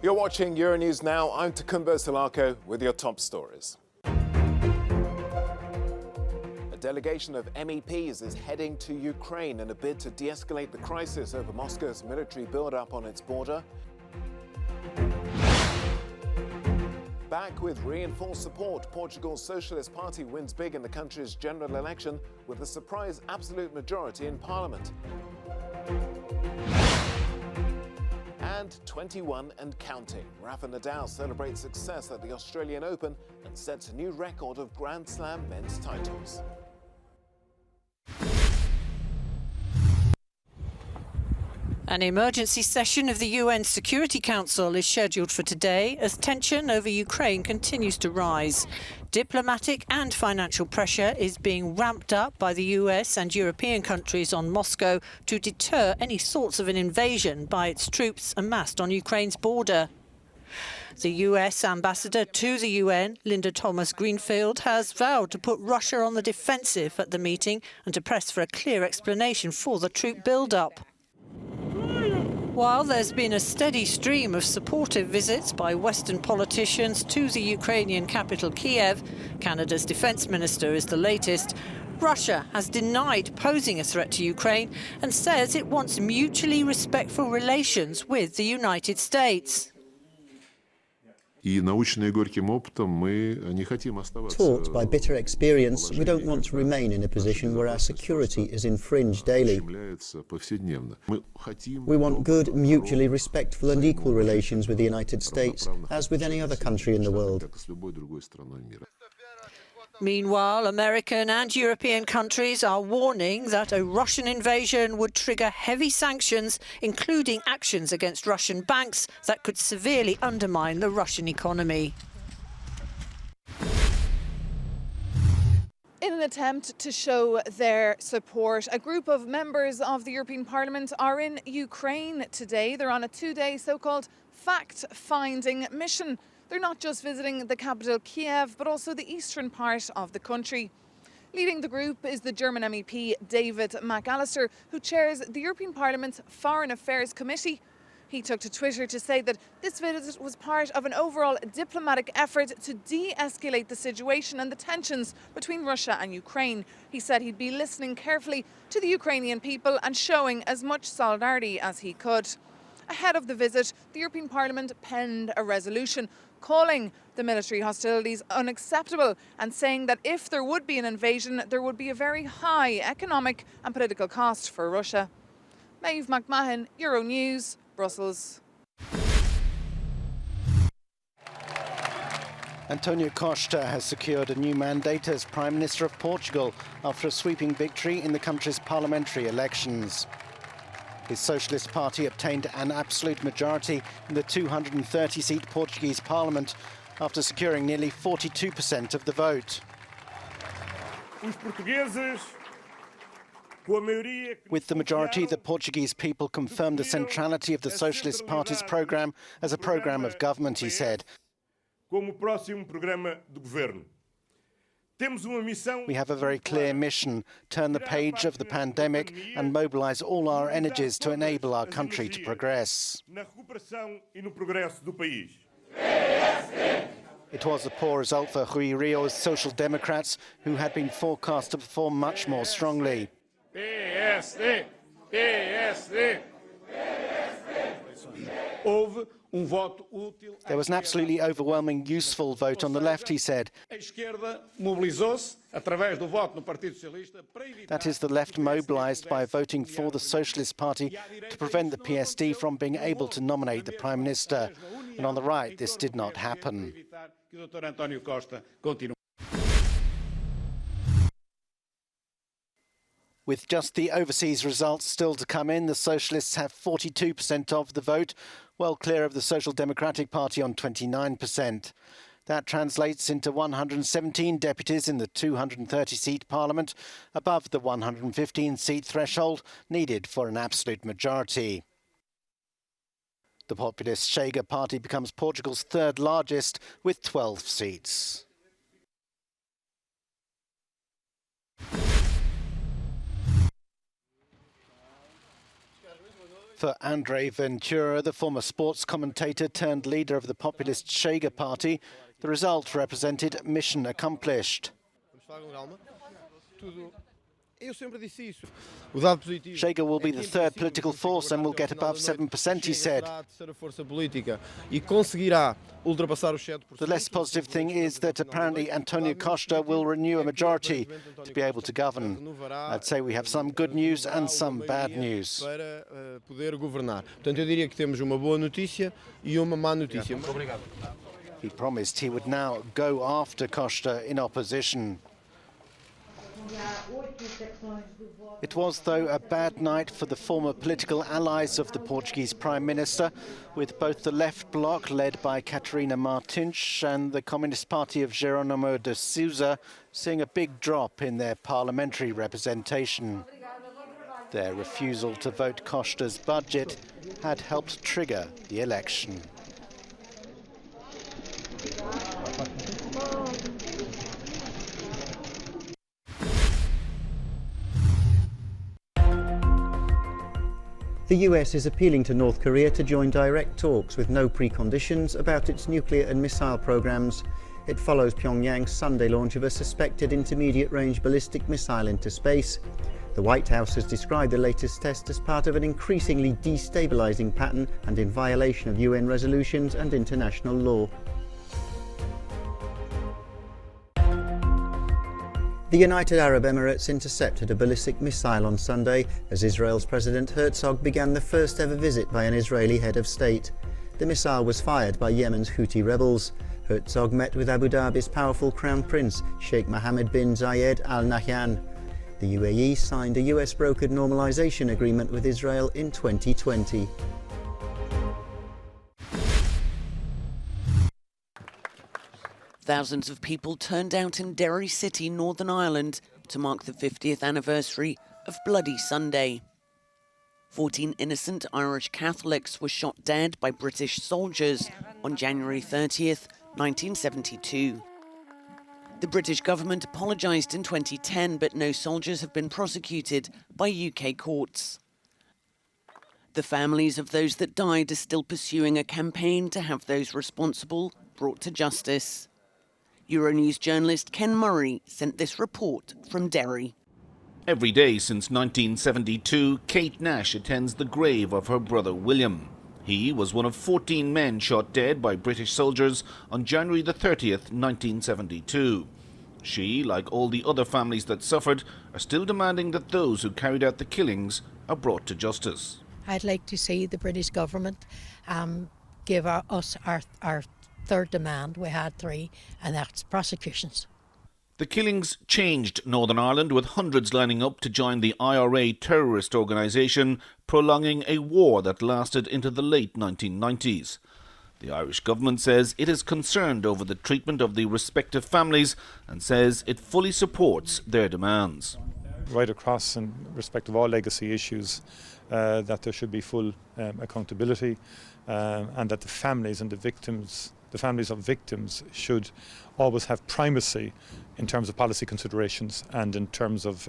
You're watching Euronews now. I'm Takumbo Salako with your top stories. A delegation of MEPs is heading to Ukraine in a bid to de-escalate the crisis over Moscow's military build-up on its border. Back with reinforced support, Portugal's Socialist Party wins big in the country's general election with a surprise absolute majority in parliament. And 21 and counting. Rafa Nadal celebrates success at the Australian Open and sets a new record of Grand Slam men's titles. An emergency session of the UN Security Council is scheduled for today as tension over Ukraine continues to rise. Diplomatic and financial pressure is being ramped up by the US and European countries on Moscow to deter any sorts of an invasion by its troops amassed on Ukraine's border. The US ambassador to the UN, Linda Thomas-Greenfield, has vowed to put Russia on the defensive at the meeting and to press for a clear explanation for the troop build-up. While there's been a steady stream of supportive visits by Western politicians to the Ukrainian capital Kiev, Canada's defence minister is the latest, Russia has denied posing a threat to Ukraine and says it wants mutually respectful relations with the United States. Taught by bitter experience, we don't want to remain in a position where our security is infringed daily. We want good, mutually respectful and equal relations with the United States, as with any other country in the world. Meanwhile, American and European countries are warning that a Russian invasion would trigger heavy sanctions, including actions against Russian banks that could severely undermine the Russian economy. In an attempt to show their support, a group of members of the European Parliament are in Ukraine today. They're on a two-day so-called fact-finding mission. They're not just visiting the capital Kiev, but also the eastern part of the country. Leading the group is the German MEP David McAllister, who chairs the European Parliament's Foreign Affairs Committee. He took to Twitter to say that this visit was part of an overall diplomatic effort to de-escalate the situation and the tensions between Russia and Ukraine. He said he'd be listening carefully to the Ukrainian people and showing as much solidarity as he could. Ahead of the visit, the European Parliament penned a resolution calling the military hostilities unacceptable and saying that if there would be an invasion, there would be a very high economic and political cost for Russia. Maeve McMahon, Euronews, Brussels. Antonio Costa has secured a new mandate as Prime Minister of Portugal after a sweeping victory in the country's parliamentary elections. His Socialist Party obtained an absolute majority in the 230-seat Portuguese parliament after securing nearly 42% of the vote. With the majority, the Portuguese people confirmed the centrality of the Socialist Party's programme as a programme of government, he said. We have a very clear mission: turn the page of the pandemic and mobilise all our energies to enable our country to progress. It was a poor result for Rui Rio's Social Democrats, who had been forecast to perform much more strongly. There was an absolutely overwhelming useful vote on the left, he said. That is, the left mobilised by voting for the Socialist Party to prevent the PSD from being able to nominate the Prime Minister. And on the right, this did not happen. With just the overseas results still to come in, the Socialists have 42% of the vote, well clear of the Social Democratic Party on 29%. That translates into 117 deputies in the 230-seat parliament, above the 115-seat threshold needed for an absolute majority. The populist Chega party becomes Portugal's third largest with 12 seats. For Andrei Ventura, the former sports commentator turned leader of the populist Chega party, the result represented mission accomplished. Chega will be the third political force and will get above 7%, he said. The less positive thing is that apparently Antonio Costa will renew a majority to be able to govern. I'd say we have some good news and some bad news. He promised he would now go after Costa in opposition. It was, though, a bad night for the former political allies of the Portuguese Prime Minister, with both the left bloc, led by Catarina Martins, and the Communist Party of Jerónimo de Sousa, seeing a big drop in their parliamentary representation. Their refusal to vote Costa's budget had helped trigger the election. The US is appealing to North Korea to join direct talks with no preconditions about its nuclear and missile programs. It follows Pyongyang's Sunday launch of a suspected intermediate-range ballistic missile into space. The White House has described the latest test as part of an increasingly destabilizing pattern and in violation of UN resolutions and international law. The United Arab Emirates intercepted a ballistic missile on Sunday as Israel's President Herzog began the first ever visit by an Israeli head of state. The missile was fired by Yemen's Houthi rebels. Herzog met with Abu Dhabi's powerful Crown Prince, Sheikh Mohammed bin Zayed Al Nahyan. The UAE signed a US-brokered normalization agreement with Israel in 2020. Thousands of people turned out in Derry City, Northern Ireland, to mark the 50th anniversary of Bloody Sunday. 14 innocent Irish Catholics were shot dead by British soldiers on January 30th, 1972. The British government apologised in 2010, but no soldiers have been prosecuted by UK courts. The families of those that died are still pursuing a campaign to have those responsible brought to justice. Euronews journalist Ken Murray sent this report from Derry. Every day since 1972, Kate Nash attends the grave of her brother William. He was one of 14 men shot dead by British soldiers on January the 30th, 1972. She, like all the other families that suffered, are still demanding that those who carried out the killings are brought to justice. I'd like to see the British government give us our third demand. We had three, and that's prosecutions. The killings changed Northern Ireland, with hundreds lining up to join the IRA terrorist organisation, prolonging a war that lasted into the late 1990s. The Irish government says it is concerned over the treatment of the respective families and says it fully supports their demands. Right across, in respect of all legacy issues, that there should be full accountability, and that the families and the families of victims should always have primacy in terms of policy considerations and in terms of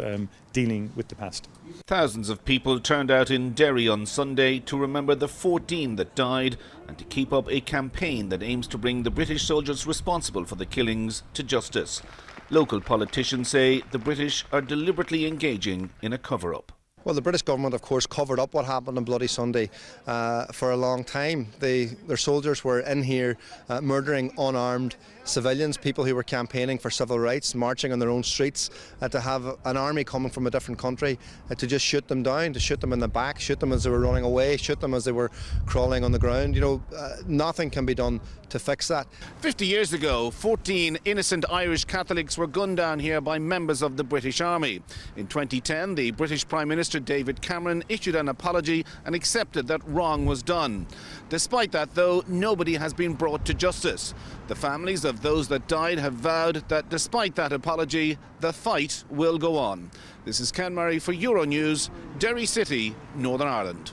dealing with the past. Thousands of people turned out in Derry on Sunday to remember the 14 that died and to keep up a campaign that aims to bring the British soldiers responsible for the killings to justice. Local politicians say the British are deliberately engaging in a cover-up. Well, the British government, of course, covered up what happened on Bloody Sunday for a long time. Their soldiers were in here murdering unarmed civilians, people who were campaigning for civil rights, marching on their own streets, to have an army coming from a different country to just shoot them down, to shoot them in the back, shoot them as they were running away, shoot them as they were crawling on the ground. You know, nothing can be done to fix that. 50 years ago, 14 innocent Irish Catholics were gunned down here by members of the British Army. In 2010, the British Prime Minister David Cameron issued an apology and accepted that wrong was done. Despite that, though, nobody has been brought to justice. The families of those that died have vowed that despite that apology, the fight will go on. This is Ken Murray for Euronews, Derry City, Northern Ireland.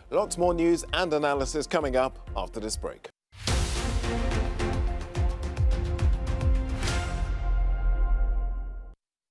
Lots more news and analysis coming up after this break.